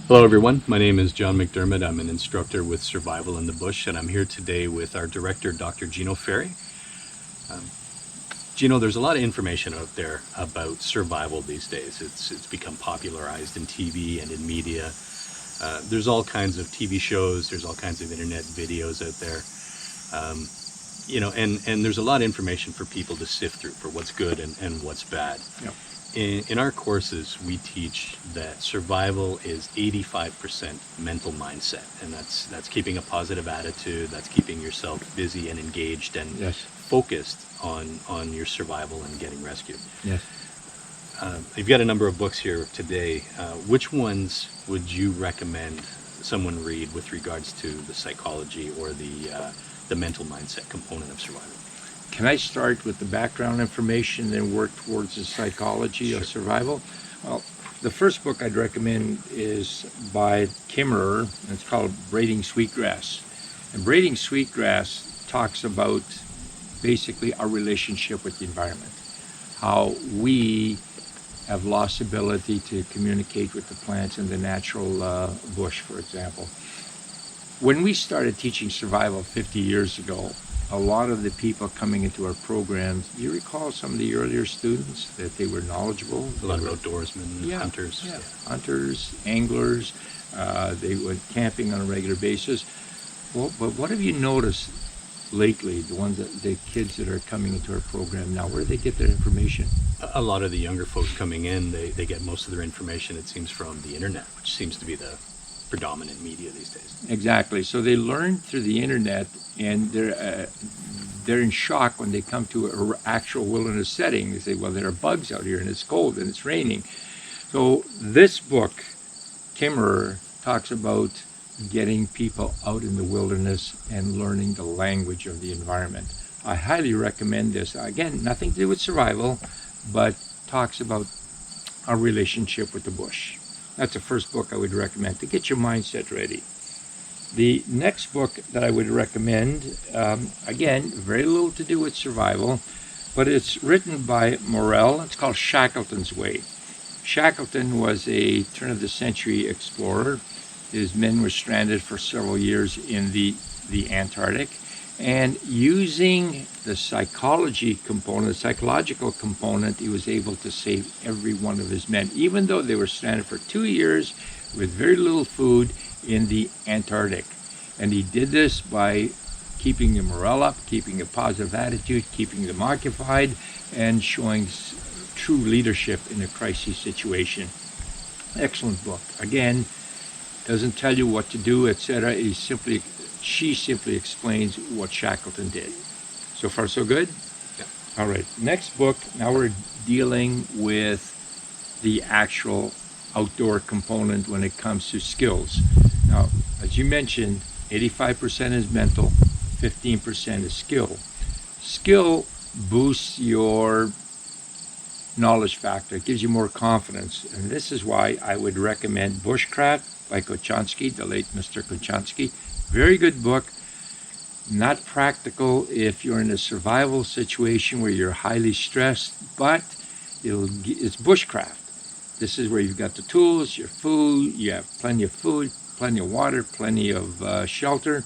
Hello everyone, my name is John MacDiarmid. I'm an instructor with Survival in the Bush, and I'm here today with our director, Dr. Gino Ferri. Gino, there's a lot of information out there about survival these days. It's become popularized in TV and in media. There's all kinds of TV shows, there's all kinds of internet videos out there. And there's a lot of information for people to sift through for what's good and what's bad. Yep. In our courses, we teach that survival is 85% mental mindset, and that's keeping a positive attitude, that's keeping yourself busy and engaged and Yes. focused on your survival and getting rescued. Yes. You've got a number of books here today. Which ones would you recommend someone read with regards to the psychology or the mental mindset component of survival? Can I start with the background information and work towards the psychology Sure. of survival? Well, the first book I'd recommend is by Kimmerer, and it's called Braiding Sweetgrass. And Braiding Sweetgrass talks about basically our relationship with the environment, how we have lost ability to communicate with the plants in the natural bush, for example. When we started teaching survival 50 years ago, a lot of the people coming into our programs, you recall some of the earlier students that they were knowledgeable? A lot of outdoorsmen, hunters. Yeah. Hunters, anglers, they went camping on a regular basis. Well, but what have you noticed lately, the kids that are coming into our program now, where do they get their information? A lot of the younger folks coming in, they get most of their information, it seems, from the internet, which seems to be the predominant media these days. Exactly. So they learn through the internet, and they're in shock when they come to an actual wilderness setting. They say, well, there are bugs out here, and it's cold, and it's raining. So this book, Kimmerer, talks about getting people out in the wilderness and learning the language of the environment. I highly recommend this. Again, nothing to do with survival, but talks about our relationship with the bush. That's the first book I would recommend to get your mindset ready. The next book that I would recommend, again, very little to do with survival, but it's written by Morrell. It's called Shackleton's Way. Shackleton was a turn-of-the-century explorer. His men were stranded for several years in the Antarctic. And using the psychological component, he was able to save every one of his men, even though they were stranded for 2 years with very little food in the Antarctic. And he did this by keeping the morale up, keeping a positive attitude, keeping them occupied, and showing true leadership in a crisis situation. Excellent book. Again, doesn't tell you what to do, etc. She simply explains what Shackleton did. So far, so good? Yeah. All right. Next book, now we're dealing with the actual outdoor component when it comes to skills. Now, as you mentioned, 85% is mental, 15% is skill. Skill boosts your knowledge factor. It gives you more confidence. And this is why I would recommend Bushcraft by Kochanski, the late Mr. Kochanski. Very good book. Not practical if you're in a survival situation where you're highly stressed, but it's bushcraft. This is where you've got the tools, your food, you have plenty of food, plenty of water, plenty of shelter,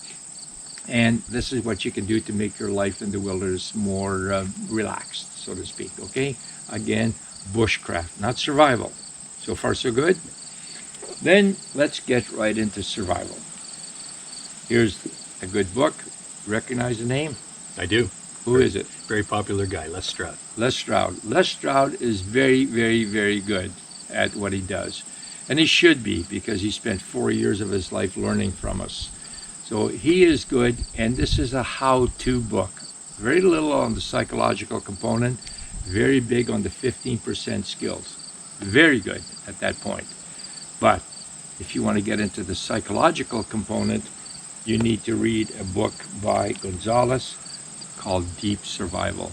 and this is what you can do to make your life in the wilderness more relaxed, so to speak, okay? Again, bushcraft, not survival. So far, so good. Then let's get right into survival. Here's a good book. Recognize the name? I do. Who is it? Very popular guy, Les Stroud. Les Stroud. Les Stroud is very, very, very good at what he does. And he should be, because he spent 4 years of his life learning from us. So he is good, and this is a how-to book. Very little on the psychological component, very big on the 15% skills. Very good at that point. But if you want to get into the psychological component, you need to read a book by Gonzalez called Deep Survival.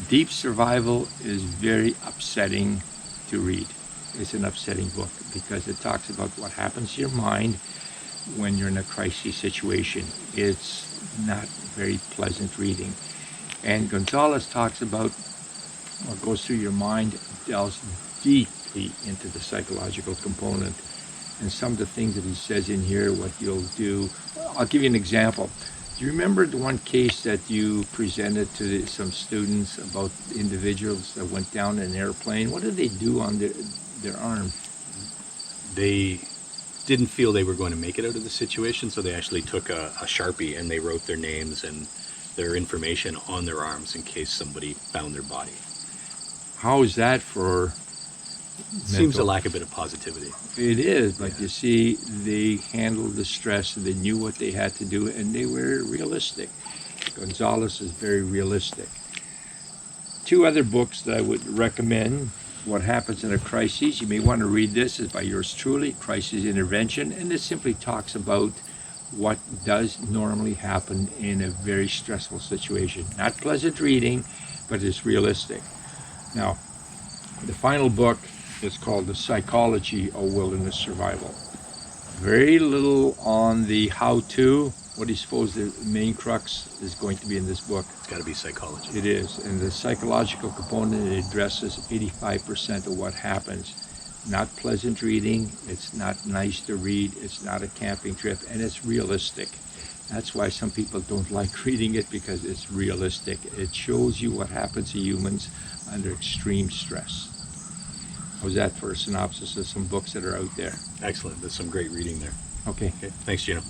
Deep Survival is very upsetting to read. It's an upsetting book because it talks about what happens to your mind when you're in a crisis situation. It's not very pleasant reading. And Gonzalez talks about what goes through your mind, delves deeply into the psychological component. and some of the things that he says in here, what you'll do. I'll give you an example. Do you remember the one case that you presented to some students about individuals that went down in an airplane? What did they do on their arm? They didn't feel they were going to make it out of the situation, so they actually took a Sharpie and they wrote their names and their information on their arms in case somebody found their body. How is that for Seems to mental? lack a bit of positivity. It is, but Yeah. you see, they handled the stress and they knew what they had to do and they were realistic. Gonzalez is very realistic. Two other books that I would recommend, What Happens in a Crisis. You may want to read this, is by yours truly, Crisis Intervention, and it simply talks about what does normally happen in a very stressful situation. Not pleasant reading, but it's realistic. Now, the final book is called The Psychology of Wilderness Survival. Very little on the how-to. What do you suppose the main crux is going to be in this book? It's got to be psychology. It is. And the psychological component, it addresses 85% of what happens. Not pleasant reading. It's not nice to read. It's not a camping trip. And it's realistic. That's why some people don't like reading it, because it's realistic. It shows you what happens to humans under extreme stress. How's that for a synopsis of some books that are out there? Excellent. There's some great reading there. Okay. Okay. Thanks, Gino.